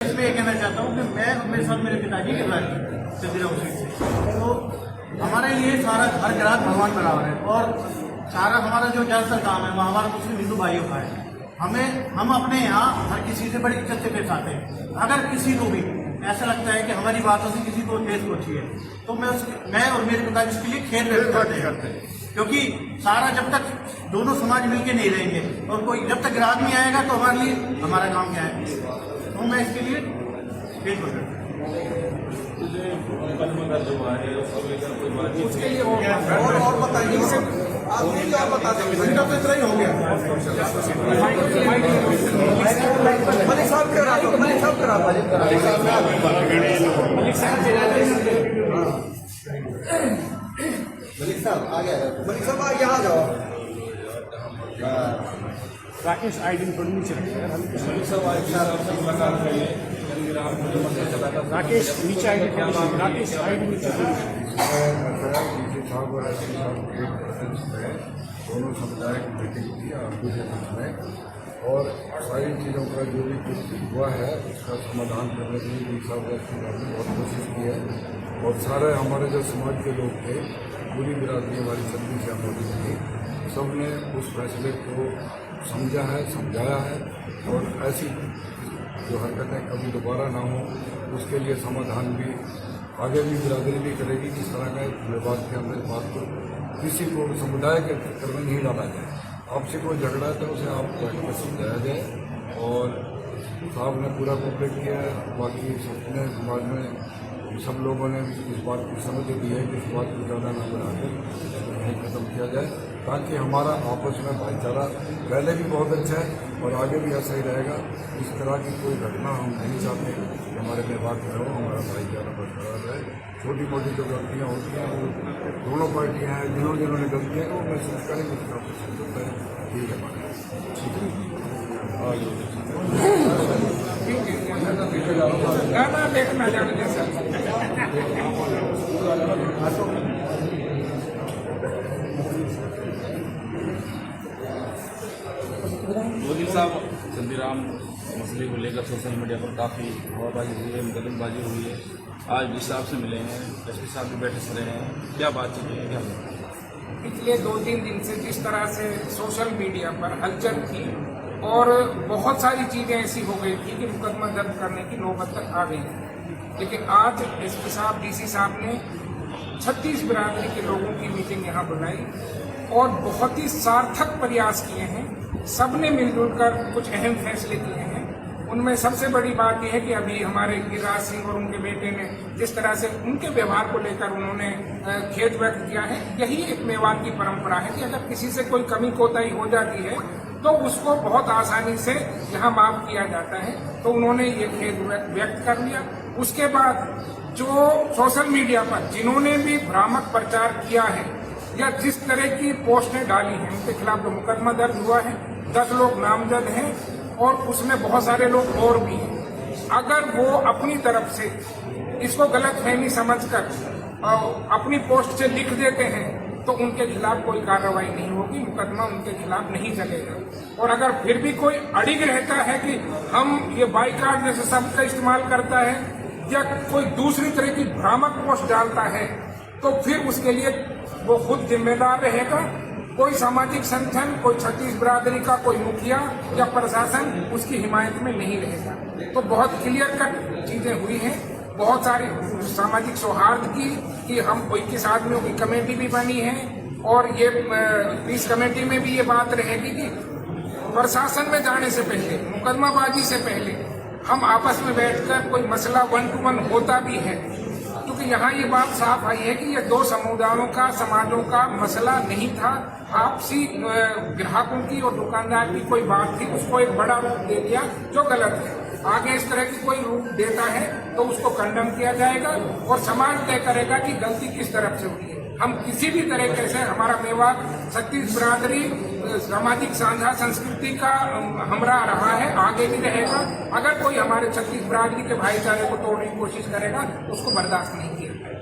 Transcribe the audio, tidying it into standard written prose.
इसमें ये कहना चाहता हूँ कि मैं और मेरे साथ मेरे पिताजी के घर चंदीराम सीट से, तो हमारे लिए सारा हर ग्राहक भगवान बराबर है और सारा हमारा जो ज़्यादातर काम है वो हमारा मुस्लिम हिंदू भाइयों का है। हम अपने यहाँ हर किसी से बड़ी इज्जत से पेश आते हैं। अगर किसी को भी ऐसा लगता है कि हमारी बातों से किसी को ठेस पहुंची है तो मैं और मेरे पिताजी इसके लिए खेद व्यक्त करते हैं, क्योंकि सारा जब तक दोनों समाज मिलके नहीं रहेंगे और कोई जब तक ग्राहक नहीं आएगा तो हमारे लिए हमारा काम क्या है, तो मैं इसके लिए खेद व्यक्त करता हूँ। उसके लिए और बताइए, आप बताते हैं इतना तो इतना ही हो गया। मलिक साहब करा दो, मलिक साहब करा दो, मलिक साहब आ गया, मलिक साहब यहाँ आ जाओ। राकेश आईडी थोड़ी नीचे रखिए, राकेश नीचे आईडी, राकेश आईडी नीचे। दोनों समुदाय की मीटिंग थी आरपी के में और सारी चीज़ों का जो भी कुछ हुआ है उसका समाधान करने के लिए साहब ने बहुत कोशिश की है और सारे हमारे जो समाज के लोग थे, पूरी बिरादरी हमारी सभी से मौजूद थी, सबने उस फैसले को समझा है, समझाया है और ऐसी जो हरकतें कभी दोबारा ना हो उसके लिए समाधान भी आगे भी बिरादरी भी करेगी। किस तरह का विवाद के अंदर बात को किसी को समुदाय के चक्कर में नहीं डाला जाए। आपसे कोई झगड़ा है तो उसे आप बैठकर समझाया जाए और साहब ने पूरा कोऑपरेट किया है। बाकी सबने समाज में सब लोगों ने इस बात की समझ दी है कि इस बात को ज़्यादा न बढ़ाकर नहीं खत्म किया जाए, ताकि हमारा आपस में भाईचारा पहले भी बहुत अच्छा है और आगे भी ऐसा ही रहेगा। इस तरह की कोई घटना हम नहीं चाहते कि हमारे व्यवहार में हो, हमारा भाईचारा बरकरार रहे। छोटी मोटी जो गलतियाँ होती हैं वो दोनों पार्टियाँ हैं, जिन्होंने गलतियाँ वो महसूस करेंगे उसका होता है। ठीक है मोदी साहब चंदीराम मसले को लेकर सोशल मीडिया पर काफ़ी हवाबाजी हुई है, मुकदमबाजी हुई है। आज डी साहब से मिले हैं, एसपी साहब भी बैठे से रहे हैं, क्या बातचीत हुई है, क्या पिछले 2-3 दिन से जिस तरह से सोशल मीडिया पर हलचल थी और बहुत सारी चीज़ें ऐसी हो गई थी कि मुकदमा दर्ज करने की नौबत तक आ गई, लेकिन आज एसपी साहब, डीसी साहब ने 36 बिरादरी के लोगों की मीटिंग यहाँ बुलाई और बहुत ही सार्थक प्रयास किए हैं। सबने मिलजुल कर कुछ अहम फैसले किए हैं। उनमें सबसे बड़ी बात यह है कि अभी हमारे गिरिराज सिंह और उनके बेटे ने जिस तरह से उनके व्यवहार को लेकर उन्होंने खेद व्यक्त किया है, यही एक मेवाड़ की परंपरा है कि अगर किसी से कोई कमी कोताही हो जाती है तो उसको बहुत आसानी से यहाँ माफ किया जाता है। तो उन्होंने ये खेद व्यक्त कर लिया। उसके बाद जो सोशल मीडिया पर जिन्होंने भी भ्रामक प्रचार किया है या जिस तरह की पोस्टें डाली हैं उनके खिलाफ जो मुकदमा दर्ज हुआ है, 10 लोग नामजद हैं और उसमें बहुत सारे लोग और भी हैं। अगर वो अपनी तरफ से इसको गलतफहमी समझकर अपनी पोस्ट से लिख देते हैं तो उनके खिलाफ कोई कार्रवाई नहीं होगी, मुकदमा उनके खिलाफ नहीं चलेगा। और अगर फिर भी कोई अड़िग रहता है कि हम ये बाइकाट जैसे शब्द का इस्तेमाल करता है या कोई दूसरी तरह की भ्रामक पोस्ट डालता है तो फिर उसके लिए वो खुद जिम्मेदार रहेगा। कोई सामाजिक संगठन, कोई 36 बिरादरी का कोई मुखिया या प्रशासन उसकी हिमायत में नहीं रहेगा। तो बहुत क्लियर कट चीजें हुई हैं। बहुत सारी सामाजिक सौहार्द की हम कोई किस आदमियों की कमेटी भी बनी है और ये इस कमेटी में भी ये बात रहेगी कि प्रशासन में जाने से पहले, मुकदमाबाजी से पहले हम आपस में बैठकर कोई मसला 1 to 1 होता भी है, क्योंकि यहाँ ये बात साफ आई है कि ये 2 समुदायों का, समाजों का मसला नहीं था, आपसी ग्राहकों की और दुकानदार की कोई बात थी, उसको एक बड़ा रूप दे दिया जो गलत है। आगे इस तरह की कोई रूप देता है तो उसको कंडम किया जाएगा और समाज तय करेगा कि गलती किस तरफ से हुई है। हम किसी भी तरीके से, हमारा मेवाड़ 36 बिरादरी सामाजिक साझा संस्कृति का हमरा रहा है, आगे भी रहेगा। अगर कोई हमारे 36 बिरादरी के भाईचारे को तोड़ने की कोशिश करेगा उसको बर्दाश्त नहीं किया जाएगा।